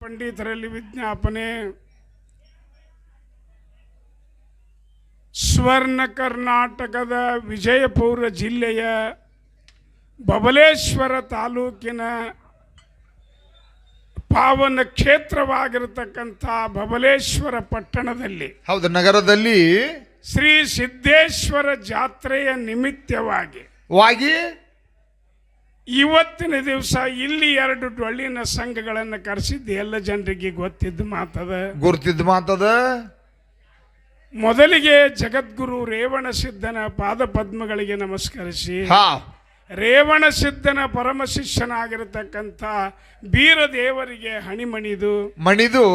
ಪಂಡಿತರಲ್ಲಿ ವಿಜ್ಞಾಪನೆ. ಸ್ವರ್ಣ ಕರ್ನಾಟಕದ ವಿಜಯಪುರ ಜಿಲ್ಲೆಯ ಬಬಲೇಶ್ವರ ತಾಲೂಕಿನ ಪಾವನ ಕ್ಷೇತ್ರವಾಗಿರತಕ್ಕಂಥ ಬಬಲೇಶ್ವರ ಪಟ್ಟಣದಲ್ಲಿ, ಹೌದು, ನಗರದಲ್ಲಿ ಶ್ರೀ ಸಿದ್ದೇಶ್ವರ ಜಾತ್ರೆಯ ನಿಮಿತ್ತವಾಗಿ ಇವತ್ತಿನ ದಿವಸ ಇಲ್ಲಿ 2 ಡೊಳ್ಳಿನ ಸಂಘಗಳನ್ನು ಕರೆಸಿದ್ದು ಎಲ್ಲ ಜನರಿಗೆ ಗೊತ್ತಿದ್ದು ಮಾತದ. ಮೊದಲಿಗೆ ಜಗದ್ಗುರು ರೇವಣಸಿದ್ಧನ ಪಾದ ಪದ್ಮಗಳಿಗೆ ನಮಸ್ಕರಿಸಿ, ರೇವಣ ಸಿದ್ಧನ ಪರಮ ಶಿಷ್ಯನಾಗಿರತಕ್ಕಂಥ ಬೀರದೇವರಿಗೆ ಮಣಿದು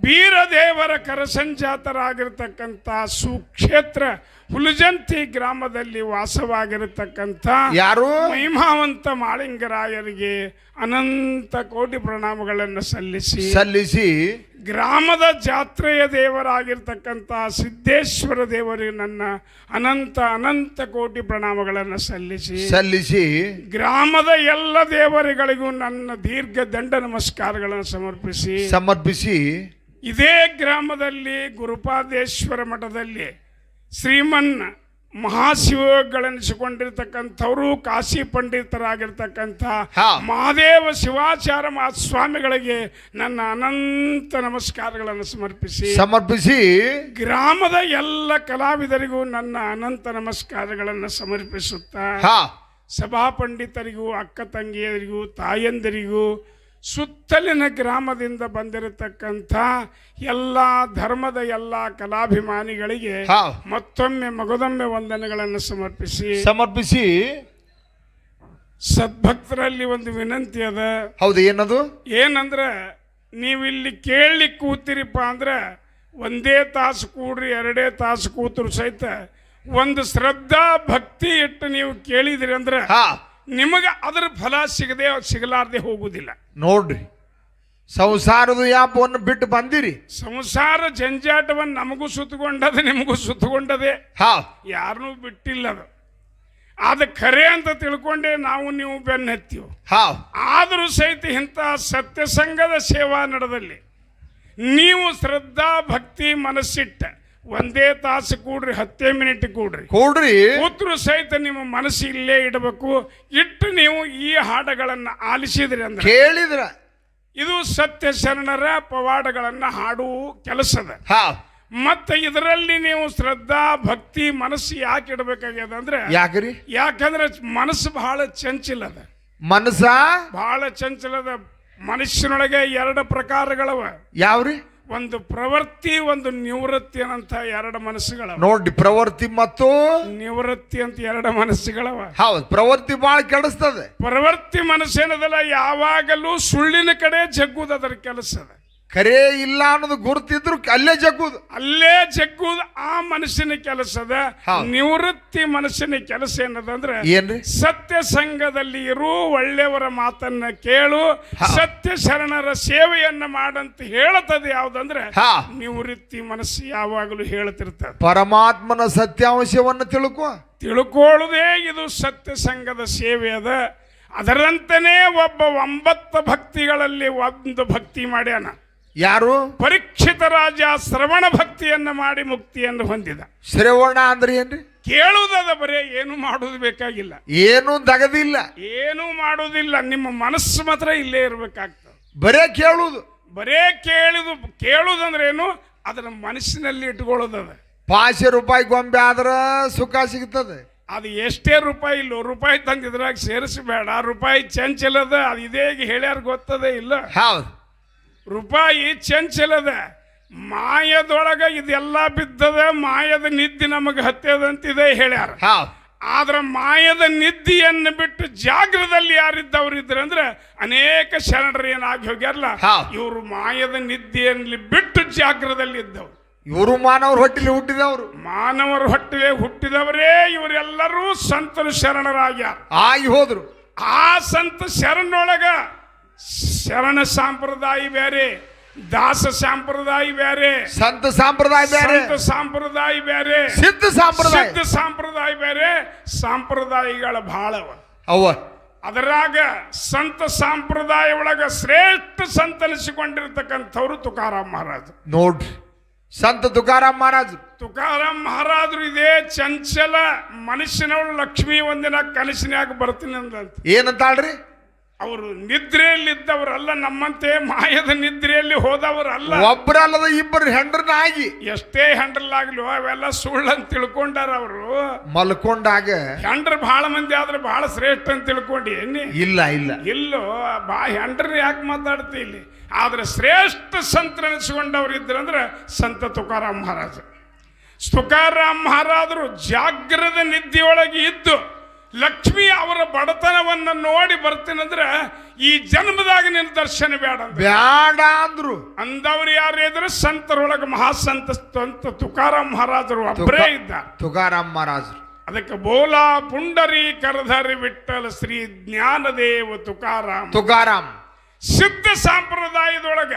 ಬೀರದೇವರ ಕರಸಂಜಾತರಾಗಿರ್ತಕ್ಕಂಥ ಸುಕ್ಷೇತ್ರ ಹುಲಜಂತಿ ಗ್ರಾಮದಲ್ಲಿ ವಾಸವಾಗಿರತಕ್ಕಂಥ ಯಾರು ಮಹಿಮಾವಂತ ಮಾಳಿಂಗರಾಯರಿಗೆ ಅನಂತ ಕೋಟಿ ಪ್ರಣಾಮಗಳನ್ನು ಸಲ್ಲಿಸಿ ಗ್ರಾಮದ ಜಾತ್ರೆಯ ದೇವರಾಗಿರ್ತಕ್ಕಂಥ ಸಿದ್ದೇಶ್ವರ ದೇವರಿಗೆ ನನ್ನ ಅನಂತ ಕೋಟಿ ಪ್ರಣಾಮಗಳನ್ನು ಸಲ್ಲಿಸಿ ಗ್ರಾಮದ ಎಲ್ಲ ದೇವರುಗಳಿಗೂ ನನ್ನ ದೀರ್ಘ ದಂಡ ನಮಸ್ಕಾರಗಳನ್ನು ಸಮರ್ಪಿಸಿ ಇದೇ ಗ್ರಾಮದಲ್ಲಿ ಗುರುಪಾದೇಶ್ವರ ಮಠದಲ್ಲಿ ಶ್ರೀಮನ್ ಮಹಾಶಿವಗಳೆನಿಸಿಕೊಂಡಿರ್ತಕ್ಕಂಥವರು ಕಾಶಿ ಪಂಡಿತರಾಗಿರ್ತಕ್ಕಂಥ ಮಹಾದೇವ ಶಿವಾಚಾರ ಸ್ವಾಮಿಗಳಿಗೆ ನನ್ನ ಅನಂತ ನಮಸ್ಕಾರಗಳನ್ನು ಸಮರ್ಪಿಸಿ ಗ್ರಾಮದ ಎಲ್ಲ ಕಲಾವಿದರಿಗೂ ನನ್ನ ಅನಂತ ನಮಸ್ಕಾರಗಳನ್ನು ಸಮರ್ಪಿಸುತ್ತಾ ಸಭಾ ಪಂಡಿತರಿಗೂ ಅಕ್ಕ ತಂಗಿಯರಿಗೂ ತಾಯಂದಿರಿಗೂ ಸುತ್ತಲಿನ ಗ್ರಾಮದಿಂದ ಬಂದಿರತಕ್ಕಂಥ ಎಲ್ಲ ಧರ್ಮದ ಎಲ್ಲ ಕಲಾಭಿಮಾನಿಗಳಿಗೆ ಮತ್ತೊಮ್ಮೆ ಮಗದೊಮ್ಮೆ ವಂದನೆಗಳನ್ನು ಸಮರ್ಪಿಸಿ ಸದ್ಭಕ್ತರಲ್ಲಿ ಒಂದು ವಿನಂತಿ ಅದ. ಹೌದು, ಏನದು? ಏನಂದ್ರೆ ನೀವಿಲ್ಲಿ ಕೇಳಲಿಕ್ಕೆ ಕೂತಿರಿಪ್ಪ ಅಂದ್ರೆ 1 ತಾಸು ಕೂಡ್ರಿ 2 ತಾಸು ಕೂತರು ಸಹಿತ ಒಂದು ಶ್ರದ್ಧಾ ಭಕ್ತಿ ಇಟ್ಟು ನೀವು ಕೇಳಿದಿರಿ ಅಂದ್ರೆ ನಿಮಗೆ ಅದರ ಫಲ ಸಿಗಲಾರ್ದೆ ಹೋಗುವುದಿಲ್ಲ. ನೋಡ್ರಿ, ಸಂಸಾರದ ಯಾಪವನ್ನು ಬಿಟ್ಟು ಬಂದಿರಿ. ಸಂಸಾರ ಜಂಜಾಟವನ್ನು ನಮಗೂ ಸುತ್ತಕೊಂಡದೆ, ನಿಮಗೂ ಸುತ್ತಕೊಂಡದೆ, ಯಾರನ್ನೂ ಬಿಟ್ಟಿಲ್ಲ. ಅದು ಖರೆ ಅಂತ ತಿಳ್ಕೊಂಡೆ ನೀವು ಬೆನ್ನ ಹತ್ತೀವಿ. ಆದರೂ ಸಹಿತ ಇಂಥ ಸತ್ಯಸಂಗದ ಸೇವಾ ನಡೆದಲ್ಲಿ ನೀವು ಶ್ರದ್ಧಾ ಭಕ್ತಿ ಮನಸ್ಸಿಟ್ಟ 1 ತಾಸು ಕೂಡ್ರಿ 10 ಮಿನಿಟ್ ಕೂಡ್ರಿ ಕೂತ್ರು ಸಹಿತ ನಿಮ್ಮ ಮನಸ್ಸು ಇಲ್ಲೇ ಇಡಬೇಕು. ಇಟ್ಟು ನೀವು ಈ ಹಾಡುಗಳನ್ನು ಆಲಿಸಿದ್ರಿ ಅಂದ್ರೆ ಕೇಳಿದ್ರ ಇದು ಸತ್ಯ ಶರಣರ ಪವಾಡಗಳನ್ನ ಹಾಡುವ ಕೆಲಸದ. ಮತ್ತೆ ಇದರಲ್ಲಿ ನೀವು ಶ್ರದ್ಧಾ ಭಕ್ತಿ ಮನಸ್ಸು ಯಾಕೆ ಇಡಬೇಕಾಗ್ಯದ ಅಂದ್ರೆ ಯಾಕಂದ್ರೆ ಮನಸ್ಸು ಬಹಳ ಚಂಚಲದ. ಬಹಳ ಚಂಚಲದ. ಮನುಷ್ಯನೊಳಗೆ 2 ಪ್ರಕಾರಗಳವ. ಯಾವ್ರಿ? ಒಂದು ಪ್ರವೃತ್ತಿ, ಒಂದು ನಿವೃತ್ತಿ ಅಂತ 2 ಮನಸ್ಸುಗಳವ. ನೋಡಿ, ಪ್ರವೃತ್ತಿ ಮತ್ತು ನಿವೃತ್ತಿ ಅಂತ 2 ಮನಸ್ಸುಗಳವ. ಹೌದು, ಪ್ರವೃತ್ತಿ ಬಹಳ ಕೆಡಿಸ್ತದೆ. ಪ್ರವೃತ್ತಿ ಮನಸ್ಸೇನದಲ್ಲ, ಯಾವಾಗಲೂ ಸುಳ್ಳಿನ ಕಡೆ ಜಗ್ಗುದು ಅದರ ಕೆಲಸದ. ಖರೆ ಇಲ್ಲ ಅನ್ನೋದು ಗುರುತಿದ್ರು ಅಲ್ಲೇ ಜಗ್ಗುದು ಆ ಮನಸ್ಸಿನ ಕೆಲಸದ. ನಿವೃತ್ತಿ ಮನಸ್ಸಿನ ಕೆಲಸ ಏನದಂದ್ರೆ ಸತ್ಯ ಸಂಘದಲ್ಲಿ ಇರು, ಒಳ್ಳೆಯವರ ಮಾತನ್ನ ಕೇಳು, ಸತ್ಯ ಶರಣರ ಸೇವೆಯನ್ನ ಮಾಡಂತ ಹೇಳುತ್ತದೆ. ಯಾವ್ದಂದ್ರೆ ನಿವೃತ್ತಿ ಮನಸ್ಸು ಯಾವಾಗಲೂ ಹೇಳ್ತಿರ್ತದೆ. ಪರಮಾತ್ಮನ ಸತ್ಯಾಂಶವನ್ನು ತಿಳ್ಕೊಳ್ಳುವುದೇ ಇದು ಸತ್ಯ ಸಂಘದ ಸೇವೆ ಅದ. ಅದರಂತೆಯೇ ಒಬ್ಬ 9 ಭಕ್ತಿಗಳಲ್ಲಿ ಒಂದು ಭಕ್ತಿ ಮಾಡ್ಯಾನ. ಯಾರು? ಪರೀಕ್ಷಿತ ರಾಜ ಶ್ರವಣ ಭಕ್ತಿಯನ್ನು ಮಾಡಿ ಮುಕ್ತಿಯನ್ನು ಹೊಂದಿದ. ಶ್ರವಣ ಅಂದ್ರೆ ಏನ್ರಿ? ಕೇಳುವುದದ, ಬರೇ ಏನು ಮಾಡುವುದು ಬೇಕಾಗಿಲ್ಲ, ಏನು ದಗದಿಲ್ಲ, ಏನು ಮಾಡುವುದಿಲ್ಲ. ನಿಮ್ಮ ಮನಸ್ಸು ಮಾತ್ರ ಇಲ್ಲೇ ಇರಬೇಕಾಗ್ತದೆ. ಬರೇ ಕೇಳುವುದಂದ್ರೆ ಏನು? ಅದನ್ನ ಮನಸ್ಸಿನಲ್ಲಿ ಇಟ್ಕೊಳ್ಳೋದದ. ₹5 ಗೊಂಬೆ ಆದ್ರ ಸುಖ ಸಿಗ್ತದೆ. ಅದು ಎಷ್ಟೇ ರೂಪಾಯಿ ಇಲ್ಲೋ, ರೂಪಾಯಿ ತಂದಿದ್ರಾಗ ಸೇರಿಸಬೇಡ. ರೂಪಾಯಿ ಚಂಚಲದ, ಅದು ಇದೇ ಹೇಳ್ಯಾರ ಗೊತ್ತದೇ ಇಲ್ಲ. ರೂಪಾಯಿ ಚಂಚಲದ, ಮಾಯದೊಳಗ ಇದೆಲ್ಲ ಬಿದ್ದದ, ಮಾಯದ ನಿದ್ದೆ ನಮಗೆ ಹತ್ತದಂತಿದೆ ಹೇಳ್ಯಾರ. ಆದ್ರೆ ಮಾಯದ ನಿದ್ದಿಯನ್ನು ಬಿಟ್ಟು ಜಾಗ್ರದಲ್ಲಿ ಯಾರಿದ್ದವ್ರು ಇದ್ರಂದ್ರೆ ಅನೇಕ ಶರಣರು ಏನಾಗಿ ಹೋಗ್ಯಾರಲ್ಲ, ಇವರು ಮಾಯದ ನಿದ್ದೆಯಲ್ಲಿ ಬಿಟ್ಟು ಜಾಗ್ರದಲ್ಲಿ ಇದ್ದವ್ರು. ಇವರು ಮಾನವರ ಹೊಟ್ಟಿಲೆ ಹುಟ್ಟಿದವರೇ ಇವರೆಲ್ಲರೂ ಸಂತರು ಶರಣರಾಗಿ ಹೋದ್ರು. ಆ ಸಂತ ಶರಣೊಳಗ ಶರಣ ಸಂಪ್ರದಾಯ ಬೇರೆ, ದಾಸ ಸಂಪ್ರದಾಯ ಬೇರೆ, ಸಂತ ಸಂಪ್ರದಾಯ ಬೇರೆ, ಸಿದ್ಧ ಸಂಪ್ರದಾಯ ಬೇರೆ. ಸಂಪ್ರದಾಯಗಳ ಬಹಳವ. ಅದರಾಗ ಸಂತ ಸಂಪ್ರದಾಯ ಒಳಗ ಶ್ರೇಷ್ಠ ಸಂತನಿಸಿಕೊಂಡಿರ್ತಕ್ಕಂಥವ್ರು ತುಕಾರಾಮ್ ಮಹಾರಾಜ್. ನೋಡ್ರಿ, ಸಂತ ತುಕಾರಾಮ್ ಮಹಾರಾಜ್. ತುಕಾರಾಮ್ ಮಹಾರಾಜರು ಇದೇ ಚಂಚಲ ಮನುಷ್ಯನವಳು ಲಕ್ಷ್ಮೀ ಒಂದಿನ ಕನಸಿನಾಗ ಬರ್ತೀನಿ ಅಂದಂತ. ಏನಂತಾಳ್ರಿ? ಅವರು ನಿದ್ರೆಯಲ್ಲಿದ್ದವರಲ್ಲ, ನಮ್ಮಂತೆ ಮಾಯದ ನಿದ್ರೆಯಲ್ಲಿ ಹೋದವರಲ್ಲ. ಒಬ್ಬರಲ್ಲದ ಇಬ್ಬರು ಹೆಂಡ್ರನಾಗಿ. ಎಷ್ಟೇ ಹೆಂಡ್ರಲ್ಲಾಗ್ಲು ಅವೆಲ್ಲ ಸುಳ್ಳಂತ ತಿಳ್ಕೊಂಡಾರ ಅವರು. ಮಲ್ಕೊಂಡಾಗ ಹೆಂಡ್ರ ಬಹಳ ಮಂದಿ ಆದ್ರೆ ಬಹಳ ಶ್ರೇಷ್ಠ ಅಂತ ತಿಳ್ಕೊಂಡಿ ಏನಿ? ಇಲ್ಲ ಇಲ್ಲ ಇಲ್ಲೋ ಹೆಂಡ್ರ ಯಾಕೆ ಮಾತಾಡ್ತಿ ಇಲ್ಲಿ? ಆದ್ರೆ ಶ್ರೇಷ್ಠ ಸಂತನೆನಿಸಿಕೊಂಡವ್ರು ಇದ್ರಂದ್ರೆ ಸಂತ ತುಕಾರಾಮ್ ಮಹಾರಾಜ. ತುಕಾರಾಮ್ ಮಹಾರಾಜರು ಜಾಗ್ರದ ನಿದ್ದೆಯೊಳಗೆ ಇದ್ದು ಲಕ್ಷ್ಮಿ ಅವರ ಬಡತನವನ್ನ ನೋಡಿ ಬರ್ತೀನಂದ್ರ ಈ ಜನ್ಮದಾಗ ನಿನ್ನ ದರ್ಶನ ಬೇಡ ಬೇಡ ಅಂದ್ರು. ಅಂದವ್ರು ಯಾರು ಇದ್ರೆ ಸಂತರೊಳಗೆ ಮಹಾಸಂತ ಸಂತ ತುಕಾರಾಮ್ ಮಹಾರಾಜರು ಒಬ್ಬರೇ ಇದ್ದ. ತುಕಾರಾಮ್ ಮಹಾರಾಜರು. ಅದಕ್ಕೆ ಬೋಲಾ ಪುಂಡರಿ ಕರಧರಿ ವಿಠ್ಠಲ ಶ್ರೀ ಜ್ಞಾನದೇವ ತುಕಾರಾಮ್. ತುಕಾರಾಮ್ ಸಿದ್ಧ ಸಂಪ್ರದಾಯದೊಳಗ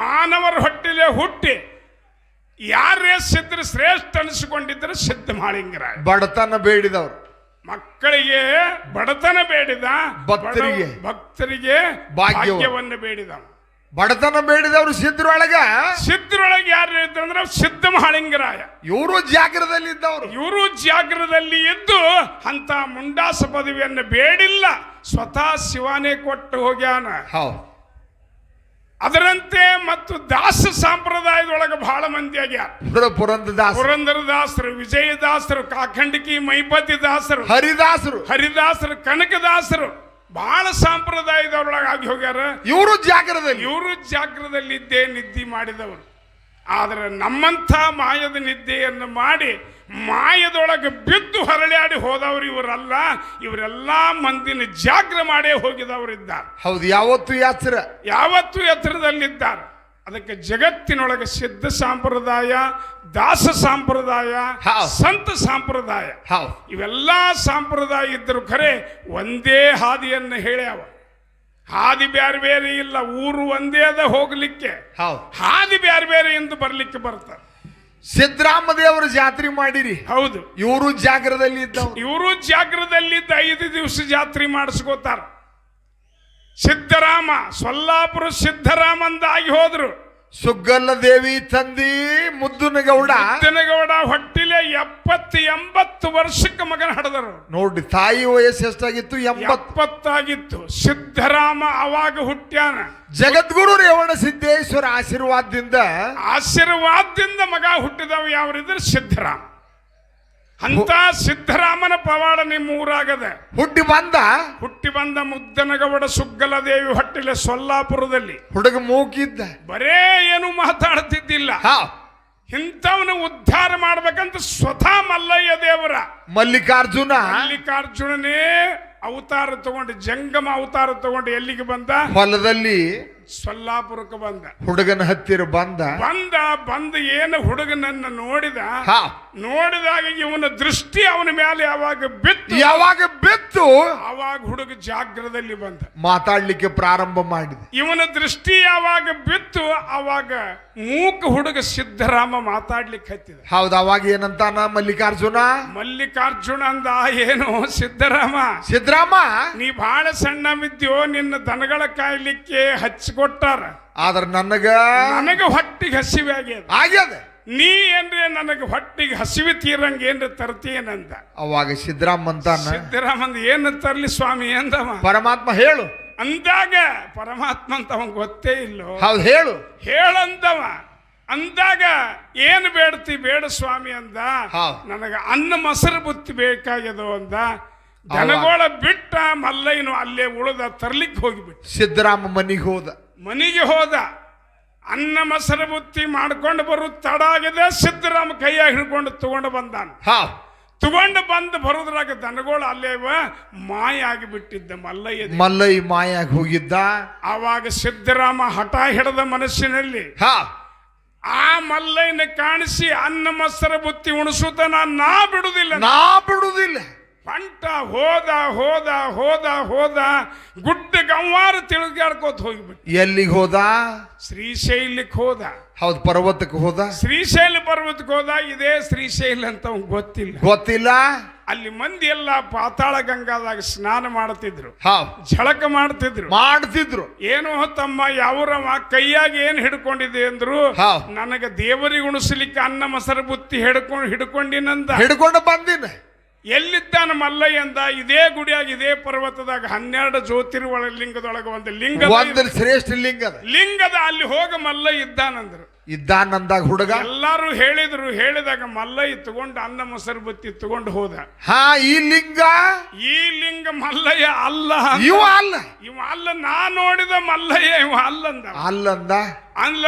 ಮಾನವರ ಹೊಟ್ಟಿಲೆ ಹುಟ್ಟಿ ಯಾರೇ ಸಿದ್ಧರು ಶ್ರೇಷ್ಠ ಅನಿಸಿಕೊಂಡಿದ್ರೆ ಸಿದ್ಧ ಮಾಳಿಂಗರಾಯ. ಬಡತನ ಬೇಡಿದವ್ರು, ಮಕ್ಕಳಿಗೆ ಬಡತನ ಬೇಡಿದ, ಭಕ್ತರಿಗೆ ಭಾಗ್ಯವನ್ನು ಬೇಡಿದ. ಬಡತನ ಬೇಡಿದವರು ಸಿದ್ಧರೊಳಗೆ ಯಾರು ಇದ್ರಂದ್ರೆ ಸಿದ್ಧ ಮಹಾಳಿಂಗರಾಯ. ಇವರು ಜಾಗ್ರದಲ್ಲಿ ಇದ್ದವರು. ಇವರು ಜಾಗ್ರದಲ್ಲಿ ಇದ್ದು ಅಂತ ಮುಂಡಾಸ ಪದವಿಯನ್ನು ಬೇಡಿಲ್ಲ, ಸ್ವತಃ ಶಿವಾನೇ ಕೊಟ್ಟು ಹೋಗ್ಯಾನ. ಅದರಂತೆ ಮತ್ತು ದಾಸ ಸಂಪ್ರದಾಯದೊಳಗೆ ಬಹಳ ಮಂದಿ ಆಗ್ಯಾರ. ಪುರಂದರದಾಸರು, ವಿಜಯದಾಸರು, ಕಾಖಂಡಕಿ ಮೈಪತಿ ದಾಸರು, ಹರಿದಾಸರು, ಕನಕದಾಸರು ಬಹಳ ಸಂಪ್ರದಾಯದವರೊಳಗೆ ಆಗಿ ಹೋಗ್ಯಾರ. ಇವರು ಜಾಗ್ರದಲ್ಲಿ ಇದ್ದೇ ನಿದ್ದೆ ಮಾಡಿದವರು. ಆದ್ರೆ ನಮ್ಮಂಥ ಮಾಯದ ನಿದ್ದೆಯನ್ನು ಮಾಡಿ ಮಾಯದೊಳಗೆ ಬಿದ್ದು ಹೊರಳಾಡಿ ಹೋದವರು ಇವರಲ್ಲ. ಇವರೆಲ್ಲ ಮಂದಿನ ಜಾಗ್ರ ಮಾಡೇ ಹೋಗಿದವರಿದ್ದಾರೆ. ಹೌದು, ಯಾವತ್ತೂ ಎತ್ತರದಲ್ಲಿದ್ದಾರೆ. ಅದಕ್ಕೆ ಜಗತ್ತಿನೊಳಗೆ ಸಿದ್ಧ ಸಂಪ್ರದಾಯ, ದಾಸ ಸಂಪ್ರದಾಯ, ಸಂತ ಸಂಪ್ರದಾಯ ಇವೆಲ್ಲ ಸಂಪ್ರದಾಯ ಇದ್ದರು ಖರೆ ಒಂದೇ ಹಾದಿಯನ್ನು ಹೇಳ್ಯಾವ. ಹಾದಿ ಬ್ಯಾರೆ ಬೇರೆ ಇಲ್ಲ, ಊರು ಒಂದೇ ಅದ ಹೋಗ್ಲಿಕ್ಕೆ. ಹಾದಿ ಬ್ಯಾರೆ ಬೇರೆ ಎಂದು ಬರ್ಲಿಕ್ಕೆ ಬರ್ತಾರೆ. ಸಿದ್ದರಾಮ ದೇವರ ಜಾತ್ರೆ ಮಾಡಿರಿ. ಹೌದು, ಇವರು ಜಾಗ್ರದಲ್ಲಿ ಇದ್ದವರು. ಇವರು ಜಾಗ್ರದಲ್ಲಿದ್ದ 5 ದಿವಸ ಜಾತ್ರೆ ಮಾಡಿಸ್ಕೋತಾರ. ಸಿದ್ದರಾಮ ಸೊಲ್ಲಾಪುರ ಸಿದ್ದರಾಮ ಅಂದಾಗಿ ಹೋದ್ರು. ಸುಗ್ಗಲ್ಲ ದೇವಿ ತಂದಿ ಮುದ್ದುನಗೌಡ ಹೊಟ್ಟಿಲೆ 70-80 ವರ್ಷಕ್ಕೆ ಮಗನ ಹಡದರು. ನೋಡಿ, ತಾಯಿ ವಯಸ್ಸು ಎಷ್ಟಾಗಿತ್ತು? 70 ಆಗಿತ್ತು. ಸಿದ್ದರಾಮ ಅವಾಗ ಹುಟ್ಟ್ಯಾನ. ಜಗದ್ಗುರು ರೇವಣ ಸಿದ್ದೇಶ್ವರ ಆಶೀರ್ವಾದದಿಂದ ಮಗ ಹುಟ್ಟಿದವ ಯಾವ್ರಿದ್ರೆ ಸಿದ್ದರಾಮ. ಅಂತ ಸಿದ್ದರಾಮನ ಪವಾಡ ನಿಮ್ಮ ಊರಾಗದ. ಹುಟ್ಟಿ ಬಂದ ಮುದ್ದನಗೌಡ ಸುಗ್ಗಲ ದೇವಿ ಹೊಟ್ಟಿಲೆ ಸೊಲ್ಲಾಪುರದಲ್ಲಿ. ಹುಡುಗ ಮೂಕಿದ್ದ, ಬರೇ ಏನು ಮಾತಾಡ್ತಿದ್ದಿಲ್ಲ. ಇಂಥವನು ಉದ್ಧಾರ ಮಾಡ್ಬೇಕಂತ ಸ್ವತಃ ಮಲ್ಲಯ್ಯ ದೇವರ ಮಲ್ಲಿಕಾರ್ಜುನನೇ ಅವತಾರ ತಗೊಂಡು, ಜಂಗಮ ಅವತಾರ ತಗೊಂಡು ಎಲ್ಲಿಗೆ ಬಂದ? ಹೊಲದಲ್ಲಿ ಸೊಲ್ಲಾಪುರಕ್ಕೆ ಬಂದ. ಹುಡುಗನ ಹತ್ತಿರ ಬಂದ ಏನು ಹುಡುಗನನ್ನ ನೋಡಿದಾಗ ಇವನ ದೃಷ್ಟಿ ಅವನ ಮೇಲೆ ಯಾವಾಗ ಬಿತ್ತು ಅವಾಗ ಹುಡುಗ ಜಾಗ್ರದಲ್ಲಿ ಬಂದ, ಮಾತಾಡ್ಲಿಕ್ಕೆ ಪ್ರಾರಂಭ ಮಾಡಿದ. ಇವನ ದೃಷ್ಟಿ ಯಾವಾಗ ಬಿತ್ತು ಅವಾಗ ಮೂಕ ಹುಡುಗ ಸಿದ್ದರಾಮ ಮಾತಾಡ್ಲಿಕ್ಕೆ ಹತ್ತಿದ. ಹೌದು, ಅವಾಗ ಏನಂತಾನ ಮಲ್ಲಿಕಾರ್ಜುನ ಅಂದ. ಏನು ಸಿದ್ದರಾಮ ನೀ ಬಹಳ ಸಣ್ಣ ಬಿದ್ದ್ಯೋ, ನಿನ್ನ ದನಗಳ ಕಾಯ್ಲಿಕ್ಕೆ ಹಚ್ಚಿಕೊಟ್ಟಾರ. ಆದ್ರ ನನಗ ಹೊಟ್ಟಿಗೆ ಹಸಿವೆ ಆಗ್ಯದ. ನೀ ಏನ್ರಿ ನನಗೆ ಹೊಟ್ಟಿಗೆ ಹಸಿವೆ ತೀರಂಗ ಏನ್ರಿ ತರ್ತೀಯನಂದ. ಅವಾಗ ಸಿದ್ದರಾಮ ಅಂದ, ಏನು ತರ್ಲಿ ಸ್ವಾಮಿ ಅಂದವ. ಪರಮಾತ್ಮ ಹೇಳು ಅಂದಾಗ ಪರಮಾತ್ಮ ಅಂತ ಅವಂಗ ಗೊತ್ತೇ ಇಲ್ಲೋ. ಹೌದು, ಹೇಳಂದವ. ಅಂದಾಗ ಏನು ಬೇಡ್ತಿ? ಬೇಡ ಸ್ವಾಮಿ ಅಂದ. ನನಗ ಅನ್ನ ಮೊಸರು ಬುತ್ತಿ ಬೇಕಾಗ್ಯದೋ ಅಂದ. ದನಗೋಳ ಬಿಟ್ಟ ಮಲ್ಲಯ್ಯನು ಅಲ್ಲೇ ಉಳಿದ, ತರ್ಲಿಕ್ಕೆ ಹೋಗಿಬಿಟ್ಟು ಸಿದ್ದರಾಮ ಮನಿಗೆ ಹೋದ. ಅನ್ನ ಮೊಸರು ಬುತ್ತಿ ಮಾಡ್ಕೊಂಡು ಬರು ತಡ ಆಗಿದೆ. ಸಿದ್ದರಾಮ ಕೈಯಾಗ ಹಿಡ್ಕೊಂಡು ತಗೊಂಡು ಬಂದಾನ. ಬಂದು ಬರೋದ್ರಾಗ ದನಗೋಳ ಅಲ್ಲೇ ಮಾಯ ಆಗಿಬಿಟ್ಟಿದ್ದ. ಮಲ್ಲಯ್ಯ ಮಾಯಾಗಿ ಹೋಗಿದ್ದ. ಆವಾಗ ಸಿದ್ದರಾಮ ಹಠ ಹಿಡದ ಮನಸ್ಸಿನಲ್ಲಿ ಆ ಮಲ್ಲಯ್ಯನ ಕಾಣಿಸಿ ಅನ್ನ ಮೊಸರು ಬುತ್ತಿ ಉಣಿಸುತ್ತ ನಾ ಬಿಡುದಿಲ್ಲ. ಪಂಟ ಹೋದ ಗುಡ್ಡ ಗಂವಾರ ತಿಳುಗಾಡ್ಕೋತ ಹೋಗ್ಬಿಟ್ಟು. ಎಲ್ಲಿಗೆ ಹೋದ? ಶ್ರೀಶೈಲಕ್ಕೆ ಹೋದ. ಹೌದು, ಪರ್ವತಕ್ಕೆ ಹೋದ. ಶ್ರೀಶೈಲ ಪರ್ವತಕ್ಕೆ ಹೋದ. ಇದೇ ಶ್ರೀಶೈಲ ಅಂತ ಗೊತ್ತಿಲ್ಲ. ಅಲ್ಲಿ ಮಂದಿ ಎಲ್ಲ ಪಾತಾಳ ಗಂಗಾದಾಗ ಸ್ನಾನ ಮಾಡ್ತಿದ್ರು, ಹೌದ್ ಝಳಕ ಮಾಡ್ತಿದ್ರು. ಏನು ತಮ್ಮ ಯಾವ್ರವ ಕೈಯಾಗ ಏನ್ ಹಿಡ್ಕೊಂಡಿದೆ ಅಂದ್ರು, ನನಗ ದೇವರಿಗೆ ಉಣಿಸ್ಲಿಕ್ಕೆ ಅನ್ನ ಮೊಸರು ಬುತ್ತಿ ಹಿಡ್ಕೊಂಡು ಬಂದಿನ. ಎಲ್ಲಿದ್ದಾನ ಮಲ್ಲಯ್ಯ ಅಂದ, ಇದೇ ಗುಡಿಯಾಗ ಇದೇ ಪರ್ವತದಾಗ 12 ಜ್ಯೋತಿರ್ವಳ ಲಿಂಗದೊಳಗ ಒಂದು ಶ್ರೇಷ್ಠ ಲಿಂಗದ ಅಲ್ಲಿ ಹೋಗ ಮಲ್ಲಯ್ಯ ಇದ್ದಾನಂದ್ರು. ಇದ್ದಾನಂದಾಗ ಹುಡುಗ ಎಲ್ಲಾರು ಹೇಳಿದಾಗ ಮಲ್ಲಯ್ಯ ತಗೊಂಡು ಅನ್ನ ಮೊಸರು ಬತ್ತಿ ತಗೊಂಡು ಹೋದ. ಈ ಲಿಂಗ ಮಲ್ಲಯ್ಯ ಅಲ್ಲ, ಇವ ಅಲ್ಲ, ನಾ ನೋಡಿದ ಮಲ್ಲಯ್ಯ ಇವ ಅಲ್ಲಂದ.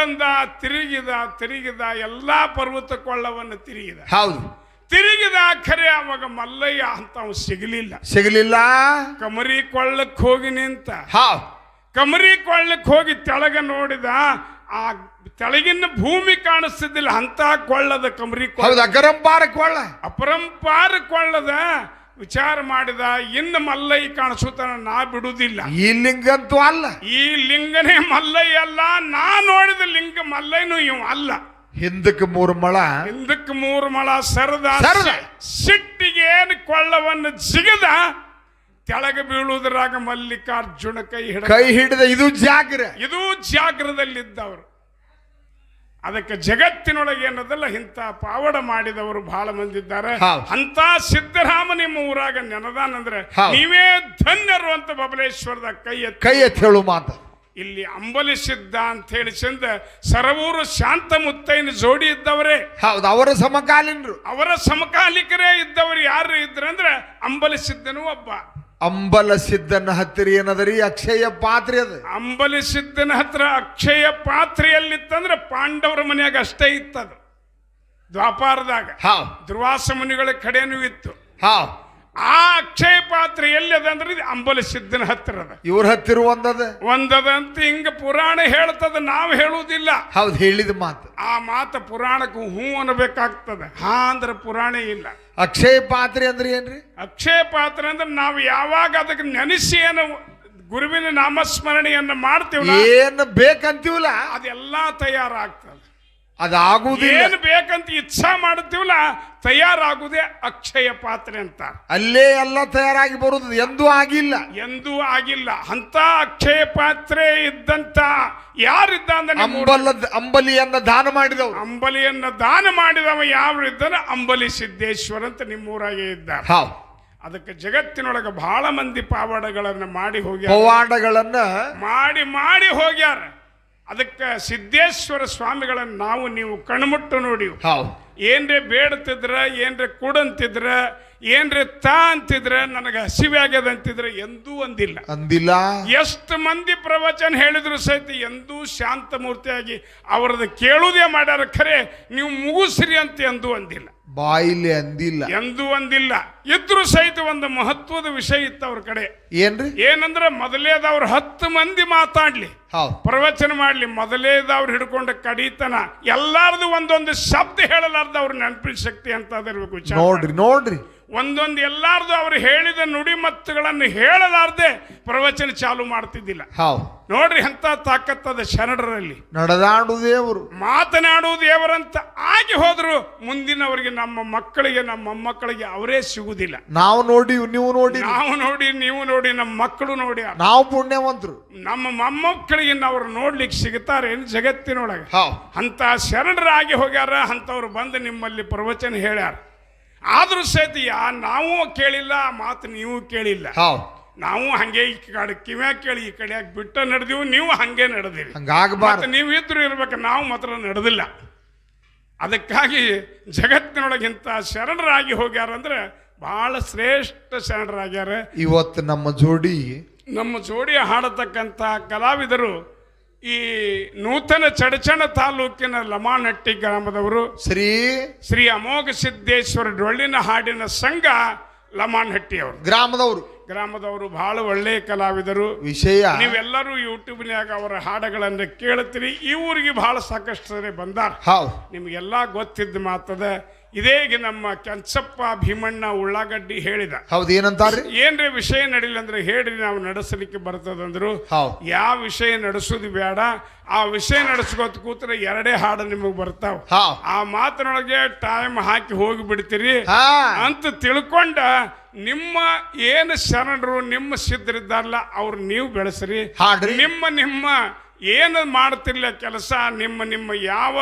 ತಿರುಗಿದ ಎಲ್ಲಾ ಪರ್ವತ ಕೊಳ್ಳವನ್ನು ತಿರುಗಿದ ಖರೆ ಅವಾಗ ಮಲ್ಲಯ್ಯ ಅಂತ ಸಿಗಲಿಲ್ಲ. ಕಮರಿ ಕೊಳ್ಳಕ್ ಹೋಗಿ ನಿಂತ. ಕಮರಿ ಕೊಳ್ಳಕ್ ಹೋಗಿ ತೆಳಗ ನೋಡಿದ, ಆ ತೆಳಗಿನ ಭೂಮಿ ಕಾಣಿಸ್ತಿದ್ದಿಲ್ಲ, ಅಂತ ಕೊಳ್ಳದ ಕಮರಿ ಅಪರಂಪಾರ ಕೊಳ್ಳದ. ವಿಚಾರ ಮಾಡಿದ, ಇನ್ನು ಮಲ್ಲಯ್ಯ ಕಾಣಿಸುತ್ತಾನ, ನಾ ಬಿಡುವುದಿಲ್ಲ. ಈ ಲಿಂಗಂತೂ ಅಲ್ಲ, ಈ ಲಿಂಗನೇ ಮಲ್ಲಯ್ಯ ಅಲ್ಲ, ನಾ ನೋಡಿದ ಲಿಂಗ ಮಲ್ಲಯ್ಯನು ಇವ ಅಲ್ಲ. ಹಿಂದಕ್ಕೆ 3 ಮೊಳ ಸರದ ಸಿಟ್ಟಿಗೆ ಏನು ಕೊಳ್ಳವನ್ನು ಜಿಗದ, ಕೆಳಗ ಬೀಳುವುದರಾಗ ಮಲ್ಲಿಕಾರ್ಜುನ ಕೈ ಹಿಡಿದ. ಇದು ಜಾಗ್ರದಲ್ಲಿದ್ದವರು. ಅದಕ್ಕೆ ಜಗತ್ತಿನೊಳಗೆ ಏನದಲ್ಲ, ಇಂಥ ಪಾವಡ ಮಾಡಿದವರು ಬಹಳ ಮಂದಿ ಇದ್ದಾರೆ. ಅಂತ ಸಿದ್ದರಾಮ ನಿಮ್ಮ ಊರಾಗ ನೆನದಾನಂದ್ರೆ ನೀವೇ ಧನ್ಯರು ಅಂತ ಬಬಲೇಶ್ವರದ ಕೈ ಎತ್ತಿ ಹೇಳು ಮಾತು. ಇಲ್ಲಿ ಅಂಬಲಿ ಸಿದ್ಧ ಅಂತ ಹೇಳಿ ಚಂದ ಸರವೂರು ಶಾಂತ ಮುತ್ತೈನ ಜೋಡಿ ಇದ್ದವರೇ. ಹೌದು, ಅವರ ಸಮಕಾಲಿಕರೇ ಇದ್ದವರು ಯಾರು ಇದ್ರಂದ್ರೆ ಅಂಬಲಿ ಸಿದ್ಧನು ಒಬ್ಬ. ಅಂಬಲ ಸಿದ್ಧನ ಹತ್ತಿರ ಏನದರಿ? ಅಕ್ಷಯ ಪಾತ್ರೆ ಅದ. ಅಂಬಲಿ ಸಿದ್ಧನ ಹತ್ರ ಅಕ್ಷಯ ಪಾತ್ರೆಯಲ್ಲಿತ್ತಂದ್ರೆ ಪಾಂಡವರ ಮನೆಯಾಗ ಅಷ್ಟೇ ಇತ್ತದು. ದ್ವಾಪಾರದಾಗ ದುರ್ವಾಸ ಮುನಿಗಳ ಕಡೆನೂ ಇತ್ತು. ಆ ಅಕ್ಷಯ ಪಾತ್ರೆ ಎಲ್ಲಿದೆ ಅಂದ್ರೆ ಇದು ಅಂಬಲಿ ಸಿದ್ಧನ ಹತ್ತಿರ ಅದ. ಇವ್ರ ಹತ್ತಿರ ಒಂದದ ಅಂತ ಹಿಂಗ ಪುರಾಣ ಹೇಳ್ತದ, ನಾವು ಹೇಳುವುದಿಲ್ಲ. ಹೌದು, ಹೇಳಿದ ಮಾತು. ಆ ಮಾತು ಪುರಾಣಕ್ಕೂ ಹೂ ಅನ್ನಬೇಕಾಗ್ತದೆ. ಅಂದ್ರೆ ಪುರಾಣ ಇಲ್ಲ. ಅಕ್ಷಯ ಪಾತ್ರೆ ಅಂದ್ರೆ ಏನ್ರಿ? ಅಕ್ಷಯ ಪಾತ್ರೆ ಅಂದ್ರೆ ನಾವು ಯಾವಾಗ ಅದಕ್ಕೆ ನೆನೆಸಿ ಏನು ಗುರುವಿನ ನಾಮಸ್ಮರಣೆಯನ್ನ ಮಾಡ್ತೀವಿ, ಏನು ಬೇಕಂತೀವಲ್ಲ ಅದೆಲ್ಲಾ ತಯಾರಾಗ್ತದೆ. ಅದಾಗುವುದಿಲ್ಲ. ಏನು ಬೇಕಂತ ಇಚ್ಛಾ ಮಾಡ್ತೀವಲ್ಲ, ತಯಾರಾಗುವುದೇ ಅಕ್ಷಯ ಪಾತ್ರೆ ಅಂತ. ಅಲ್ಲೇ ಎಲ್ಲ ತಯಾರಾಗಿ ಬರುವುದು, ಎಂದೂ ಆಗಿಲ್ಲ. ಅಂತ ಅಕ್ಷಯ ಪಾತ್ರೆ ಇದ್ದಂತ ಯಾರಿದ್ದ ಅಂದ್ರೆ ಅಂಬಲಿಯನ್ನ ದಾನ ಮಾಡಿದವ ಯಾರು ಇದ್ದಾನೆ? ಅಂಬಲಿ ಸಿದ್ದೇಶ್ವರ ಅಂತ ನಿಮ್ಮೂರಾಗೆ ಇದ್ದಾರೆ. ಅದಕ್ಕೆ ಜಗತ್ತಿನೊಳಗೆ ಬಹಳ ಮಂದಿ ಪವಾಡಗಳನ್ನ ಮಾಡಿ ಹೋಗ್ಯಾರ. ಅದಕ್ಕೆ ಸಿದ್ದೇಶ್ವರ ಸ್ವಾಮಿಗಳನ್ನ ನಾವು ನೀವು ಕಣ್ಮುಟ್ಟು ನೋಡಿ, ಏನ್ರೆ ಬೇಡತಿದ್ರ, ಏನ್ರೆ ಕೊಡಂತಿದ್ರ, ಏನ್ರೆ ಅಂತಿದ್ರ, ನನಗೆ ಹಸಿವೆ ಆಗ್ಯದ ಅಂತಿದ್ರೆ ಎಂದೂ ಅಂದಿಲ್ಲ. ಎಷ್ಟು ಮಂದಿ ಪ್ರವಚನ ಹೇಳಿದ್ರು ಸಹಿತ ಎಂದೂ ಶಾಂತ ಮೂರ್ತಿಯಾಗಿ ಅವರದ್ದು ಕೇಳುವುದೇ ಮಾಡ್ಯಾರ. ಖರೆ ನೀವು ಮುಗಿಸ್ರಿ ಅಂತ ಎಂದೂ ಅಂದಿಲ್ಲ, ಬಾಯಿಲೆ ಎಂದೂ ಅಂದಿಲ್ಲ. ಇದ್ರು ಸಹಿತ ಒಂದು ಮಹತ್ವದ ವಿಷಯ ಇತ್ತು ಅವ್ರ ಕಡೆ. ಏನಂದ್ರೆ ಮೊದಲೇದವ್ರು 10 ಮಂದಿ ಮಾತಾಡ್ಲಿ, ಪ್ರವಚನ ಮಾಡ್ಲಿ, ಮೊದಲೇದವ್ರು ಹಿಡ್ಕೊಂಡ ಕಡಿತನ ಎಲ್ಲಾರ್ದು ಒಂದೊಂದು ಶಬ್ದ ಹೇಳಲಾರ್ದ ಅವ್ರ ನೆನಪಿನ ಶಕ್ತಿ ಅಂತ ನೋಡ್ರಿ ನೋಡ್ರಿ. ಒಂದೊಂದು ಎಲ್ಲಾರ್ದು ಅವ್ರು ಹೇಳಿದ ನುಡಿ ಮತ್ತುಗಳನ್ನು ಹೇಳಲಾರ್ದೆ ಪ್ರವಚನ ಚಾಲು ಮಾಡ್ತಿದ್ದಿಲ್ಲ. ನೋಡ್ರಿ ಅಂತ ತಾಕತ್ತದ ಶರಣರಲ್ಲಿ. ನಡೆದಾಡುವುದೇವರು, ಮಾತನಾಡುವುದೇವರಂತ ಆಗಿ ಹೋದ್ರು ಮುಂದಿನವರಿಗೆ, ನಮ್ಮ ಮಕ್ಕಳಿಗೆ, ನಮ್ಮ ಮೊಮ್ಮಕ್ಕಳಿಗೆ ಅವರೇ ಸಿಗುವುದಿಲ್ಲ. ನಾವು ನೋಡಿ ನೀವು ನೋಡಿ ನಮ್ಮ ಮಕ್ಕಳು ನೋಡಿ, ನಾವು ಪುಣ್ಯವಂತರು. ನಮ್ಮ ಮೊಮ್ಮಕ್ಕಳಿಗೆ ಅವ್ರು ನೋಡ್ಲಿಕ್ಕೆ ಸಿಗುತ್ತಾರೆ ಜಗತ್ತಿನೊಳಗೆ. ಅಂತ ಶರಣರಾಗಿ ಹೋಗ್ಯಾರ. ಅಂತವ್ರು ಬಂದು ನಿಮ್ಮಲ್ಲಿ ಪ್ರವಚನ ಹೇಳ್ಯಾರ. ಆದ್ರೂ ಸಹಿತ ನಾವು ಕೇಳಿಲ್ಲ, ಮಾತು ನೀವು ಕೇಳಿಲ್ಲ. ನಾವು ಹಂಗೆ ಈ ಕಡೆ ಕಿವ್ಯಾಗ ಕೇಳಿ ಈ ಕಡೆ ಬಿಟ್ಟ ನಡೆದಿವು, ನೀವು ಹಂಗೆ ನಡೆದಿರಿ. ನೀವು ಇದ್ರು ಇರ್ಬೇಕು, ನಾವು ಮಾತ್ರ ನಡೆದಿಲ್ಲ. ಅದಕ್ಕಾಗಿ ಜಗತ್ತಿನೊಳಗಿಂತ ಶರಣರಾಗಿ ಹೋಗ್ಯಾರಂದ್ರೆ ಬಹಳ ಶ್ರೇಷ್ಠ ಶರಣರಾಗ್ಯಾರ. ಇವತ್ತು ನಮ್ಮ ಜೋಡಿ ಹಾಡತಕ್ಕಂಥ ಕಲಾವಿದರು ಈ ನೂತನ ಚಡಚಣ ತಾಲೂಕಿನ ಲಮಾನಟ್ಟಿ ಗ್ರಾಮದವರು. ಶ್ರೀ ಅಮೋಘ ಸಿದ್ದೇಶ್ವರ ಡೊಳ್ಳಿನ ಹಾಡಿನ ಸಂಘ ಲಮಾನಹಟ್ಟಿ ಅವರು ಗ್ರಾಮದವರು ಬಹಳ ಒಳ್ಳೆಯ ಕಲಾವಿದರು. ವಿಷಯ ನೀವೆಲ್ಲರೂ ಯೂಟ್ಯೂಬ್ನ್ಯಾಗ ಅವರ ಹಾಡುಗಳನ್ನು ಕೇಳ್ತೀರಿ. ಈ ಊರಿಗೆ ಬಹಳ ಸಾಕಷ್ಟು ಸರಿ ಬಂದಾರ. ಹೌದು ನಿಮ್ಗೆಲ್ಲ ಗೊತ್ತಿದ್ದ ಮಾತದ. ಇದೇಗ ನಮ್ಮ ಕೆಂಚಪ್ಪ ಭೀಮಣ್ಣ ಉಳ್ಳಾಗಡ್ಡಿ ಹೇಳಿದ. ಹೌದು ಏನಂತಾರ್ರಿ? ಏನ್ರಿ ವಿಷಯ ನಡಿಲ್ಲ ಅಂದ್ರೆ ಹೇಳ್ರಿ, ನಾವು ನಡೆಸಲಿಕ್ಕೆ ಬರ್ತದಂದ್ರು. ಹೌದು. ಯಾವ ವಿಷಯ ನಡೆಸೋದು ಬೇಡ, ಆ ವಿಷಯ ನಡೆಸ್ಕೋತ ಕೂತ್ರೆ 2 ಹಾಡು ನಿಮಗ್ ಬರ್ತಾವ. ಹೌದು. ಆ ಮಾತಿನೊಳಗೆ ಟೈಮ್ ಹಾಕಿ ಹೋಗಿ ಬಿಡ್ತೀರಿ ಹಾ ಅಂತ ತಿಳ್ಕೊಂಡ ನಿಮ್ಮ ಏನು ಶರಣರು ನಿಮ್ಮ ಸಿದ್ಧರಿದ್ದಾರಲ್ಲ ಅವ್ರು ನೀವು ಬೆಳೆಸ್ರಿ. ಹಾಡ್ರಿ. ನಿಮ್ಮ ಏನು ಮಾಡ್ತಿರ್ಲ ಕೆಲಸ, ನಿಮ್ಮ ಯಾವ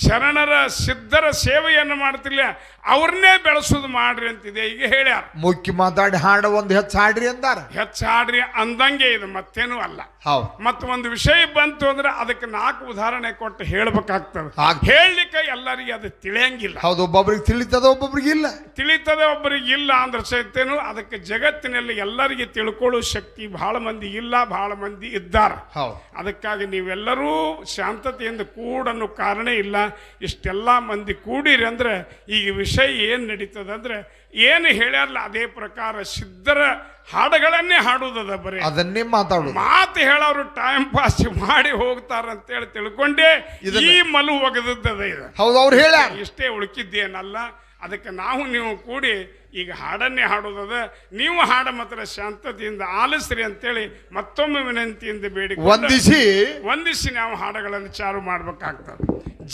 ಶರಣರ ಸಿದ್ಧರ ಸೇವೆಯನ್ನು ಮಾಡ್ತಿರ್ಲ ಅವ್ರನ್ನೇ ಬೆಳೆಸೋದು ಮಾಡ್ರಿ ಅಂತಿದೆ ಈಗ ಹೇಳ್ಯಾರ. ಮುಖ್ಯ ಮಾತಾಡಿ ಹಾಡ ಒಂದು ಹೆಚ್ಚು ಹಾಡ್ರಿ ಅಂದಾರ. ಹೆಚ್ಚು ಹಾಡ್ರಿ ಅಂದಂಗೆ ಇದು, ಮತ್ತೇನು ಅಲ್ಲ. ಹೌದು. ಮತ್ತ ಒಂದು ವಿಷಯ ಬಂತು ಅಂದ್ರೆ ಅದಕ್ಕೆ 4 ಉದಾಹರಣೆ ಕೊಟ್ಟು ಹೇಳ್ಬೇಕಾಗ್ತದೆ. ಹೇಳಲಿಕ್ಕೆ ಎಲ್ಲರಿಗೆ ಅದು ತಿಳಿಯಂಗಿಲ್ಲ. ಹೌದು, ಒಬ್ಬೊಬ್ರಿಗೆ ತಿಳಿತದ ಒಬ್ಬೊಬ್ರಿಗೆ ಇಲ್ಲ. ತಿಳಿತದೆ ಒಬ್ಬರಿಗೆ ಇಲ್ಲ ಅಂದ್ರೆ ಸಹಿತೇನು ಅದಕ್ಕೆ ಜಗತ್ತಿನಲ್ಲಿ ಎಲ್ಲರಿಗೆ ತಿಳ್ಕೊಳ್ಳೋ ಶಕ್ತಿ ಬಹಳ ಮಂದಿ ಇಲ್ಲ, ಬಹಳ ಮಂದಿ ಇದ್ದಾರೆ. ಹೌದು. ಅದಕ್ಕಾಗಿ ನೀವೆಲ್ಲರೂ ಶಾಂತತೆಯಿಂದ ಕೂಡನ್ನು ಕಾರಣ ಇಲ್ಲ. ಇಷ್ಟೆಲ್ಲ ಮಂದಿ ಕೂಡಿರಿ ಅಂದ್ರೆ ಈಗ ವಿಷಯ ಏನು ನಡೀತದೆ ಅಂದ್ರೆ ಏನು ಹೇಳ್ಯಾರಲ್ಲ ಅದೇ ಪ್ರಕಾರ ಸಿದ್ಧರ ಹಾಡುಗಳನ್ನೇ ಹಾಡುವುದದ. ಬರೀ ಅದನ್ನೇ ಮಾತಾಡೋದು. ಮಾತು ಹೇಳೋರು ಟೈಮ್ ಪಾಸ್ ಮಾಡಿ ಹೋಗ್ತಾರ ಅಂತೇಳಿ ತಿಳ್ಕೊಂಡೇ ಈ ಮಲು ಒಗದದ ಇದು. ಹೌದು, ಅವ್ರು ಹೇಳ್ಯಾರ. ಇಷ್ಟೇ ಉಳುಕಿದ್ದೇನಲ್ಲ. ಅದಕ್ಕೆ ನಾವು ನೀವು ಕೂಡಿ ಈಗ ಹಾಡನ್ನೇ ಹಾಡೋದದ. ನೀವು ಹಾಡ ಮಾತ್ರ ಶಾಂತತೆಯಿಂದ ಆಲಿಸ್ರಿ ಅಂತೇಳಿ ಮತ್ತೊಮ್ಮೆ ವಿನಂತಿಯಿಂದ ಬೇಡಿ ವಂದಿಸಿ ನಾವು ಹಾಡುಗಳನ್ನು ಚಾಲು ಮಾಡ್ಬೇಕಾಗ್ತದೆ.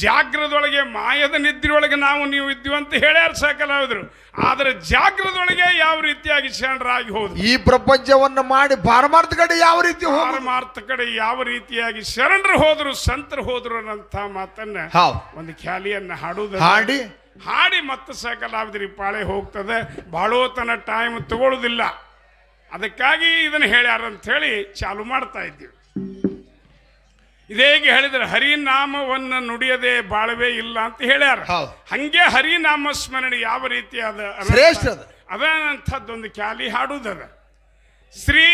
ಜಾಗ್ರದೊಳಗೆ ಮಾಯದ ನಿದ್ರೆಯೊಳಗೆ ನಾವು ನೀವು ಇದ್ದೀವಿ ಅಂತ ಹೇಳ್ಯಾರ ಕಲಾವಿದರು. ಆದರೆ ಜಾಗ್ರದೊಳಗೆ ಯಾವ ರೀತಿಯಾಗಿ ಶರಣರಾಗಿ ಹೋದ್ರು, ಈ ಪ್ರಪಂಚವನ್ನು ಮಾಡಿ ಪಾರಮಾರ್ಥ ಕಡೆ ಯಾವ ರೀತಿ ಪಾರಮಾರ್ಥ ಕಡೆ ಯಾವ ರೀತಿಯಾಗಿ ಶರಣರು ಹೋದ್ರು, ಸಂತರು ಹೋದ್ರು ಅನ್ನಂತ ಮಾತನ್ನ ಒಂದು ಖ್ಯಾಲಿಯನ್ನ ಹಾಡಿ ಮತ್ತೆ ಕಲಾವಿದರಿಗೆ ಪಾಳೆ ಹೋಗ್ತದೆ. ಬಾಳೋತನ ಟೈಮ್ ತಗೊಳ್ಳೋದಿಲ್ಲ. ಅದಕ್ಕಾಗಿ ಇದನ್ನು ಹೇಳ್ಯಾರ ಅಂತ ಹೇಳಿ ಚಾಲು ಮಾಡ್ತಾ ಇದ್ದೀವಿ. ಇದೇಗೆ ಹೇಳಿದ್ರೆ ಹರಿನಾಮವನ್ನು ನುಡಿಯದೆ ಬಾಳವೇ ಇಲ್ಲ ಅಂತ ಹೇಳ್ಯಾರ. ಹಂಗೆ ಹರಿನಾಮ ಸ್ಮರಣೆ ಯಾವ ರೀತಿ ಅದ ಶ್ರೇಷ್ಠ ಅದಂಥದ್ದೊಂದು ಖ್ಯಾಲಿ ಹಾಡುದದ. ಶ್ರೀ